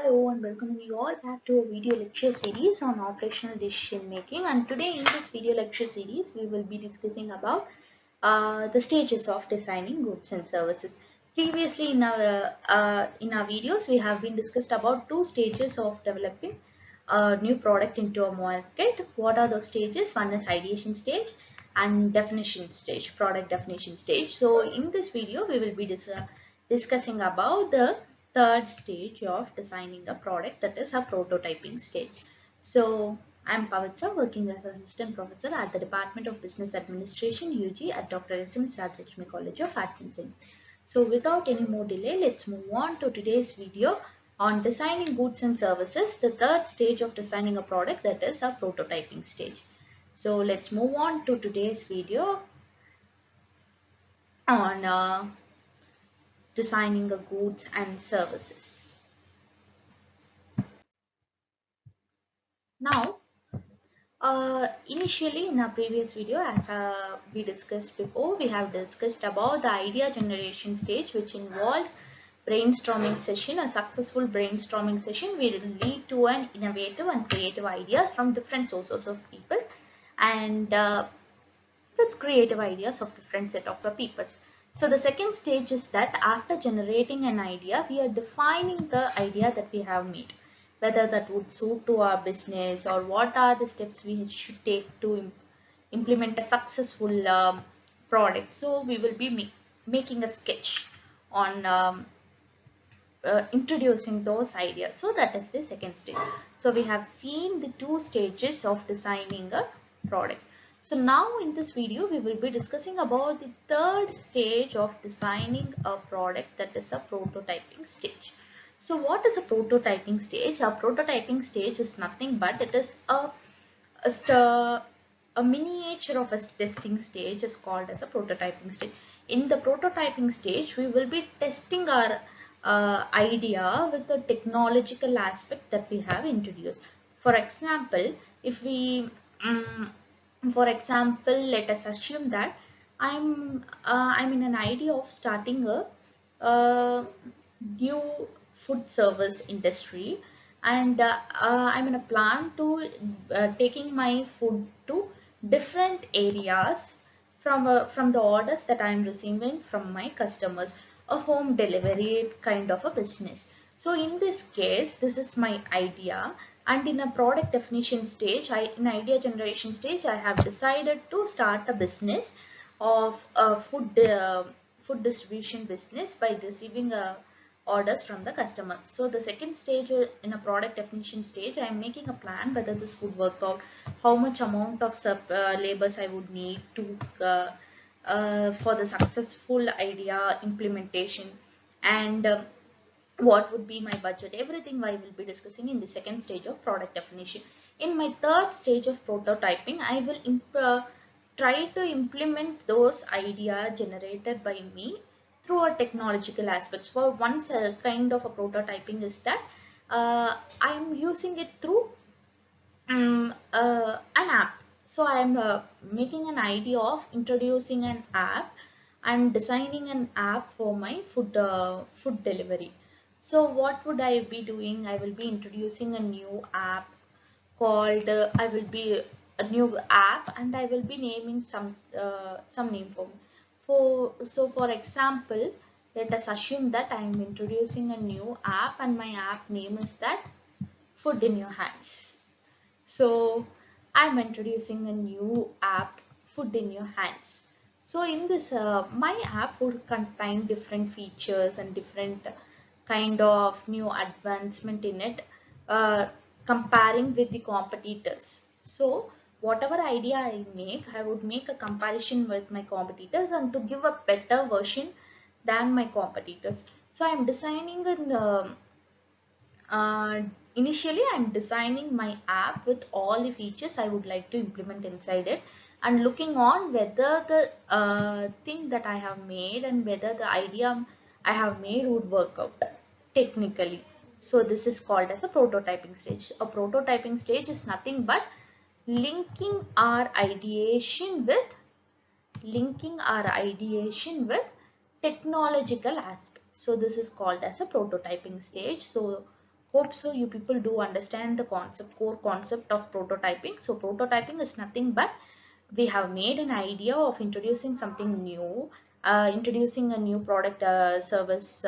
Hello and welcoming you all back to a video lecture series on operational decision making. And today in this video lecture series we will be discussing about the stages of designing goods and services. Previously in our videos we have been discussed about two stages of developing a new product into a market. What are those stages? One is ideation stage and definition stage, product definition stage. So in this video we will be discussing about the third stage of designing a product, that is a prototyping stage. So I'm Pavithra, working as assistant professor at the Department of Business Administration UG at Dr. S.M. Radharashmi College of Arts and Science. So without any more delay, let's move on to today's video on designing goods and services, the third stage of designing a product, that is a prototyping stage. So let's move on to today's video on designing a goods and services. Now, initially in our previous video, as we discussed before, we have discussed about the idea generation stage, which involves brainstorming session. A successful brainstorming session will lead to an innovative and creative ideas from different sources of people, and with creative ideas of different set of the peoples. So the second stage is that after generating an idea, we are defining the idea that we have made, whether that would suit to our business or what are the steps we should take to implement a successful product. So we will be making a sketch on introducing those ideas. So that is the second stage. So we have seen the two stages of designing a product. So now in this video we will be discussing about the third stage of designing a product, that is a prototyping stage. So what is a prototyping stage? A prototyping stage is nothing but it is a miniature of a testing stage is called as a prototyping stage. In the prototyping stage we will be testing our idea with the technological aspect that we have introduced. For example, if we for example, let us assume that I'm in an idea of starting a new food service industry, and I'm in a plan to taking my food to different areas from the orders that I'm receiving from my customers, a home delivery kind of a business. So in this case, this is my idea, and in a product definition stage, in idea generation stage, I have decided to start a business of a food distribution business by receiving orders from the customer. So the second stage, in a product definition stage, I am making a plan whether this would work out, how much amount of labors I would need to for the successful idea implementation, and what would be my budget. Everything I will be discussing in the second stage of product definition. In my third stage of prototyping, I will try to implement those ideas generated by me through a technological aspects. For one kind of a prototyping is that I am using it through an app. So I am making an idea of introducing an app and designing an app for my food delivery. So what would I be doing? I will be introducing a new app called I will be a new app, and I will be naming some name for me. For example, let us assume that I am introducing a new app and my app name is that Food in Your Hands. So I'm introducing a new app, Food in Your Hands. So in this, my app would contain different features and different kind of new advancement in it, comparing with the competitors. So whatever idea I would make a comparison with my competitors and to give a better version than my competitors. So I'm designing an initially I'm designing my app with all the features I would like to implement inside it, and looking on whether the thing that I have made and whether the idea I have made would work out technically. So this is called as a prototyping stage. A prototyping stage is nothing but linking our ideation with technological aspects. So this is called as a prototyping stage. So Hope so you people do understand the core concept of prototyping. So prototyping is nothing but we have made an idea of introducing something new, introducing a new product, service,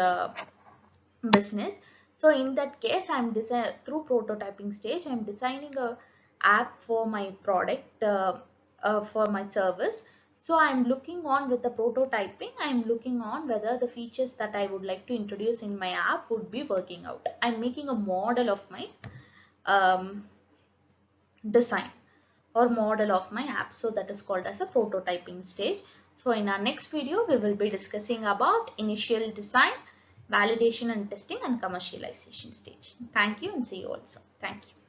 business. So in that case, I'm design through prototyping stage, I'm designing a app for my product, for my service. So I'm looking on with the prototyping, I'm looking on whether the features that I would like to introduce in my app would be working out. I'm making a model of my um, design or model of my app. So that is called as a prototyping stage. So in our next video, we will be discussing about initial design, validation and testing, and commercialization stage. Thank you and see you also. Thank you.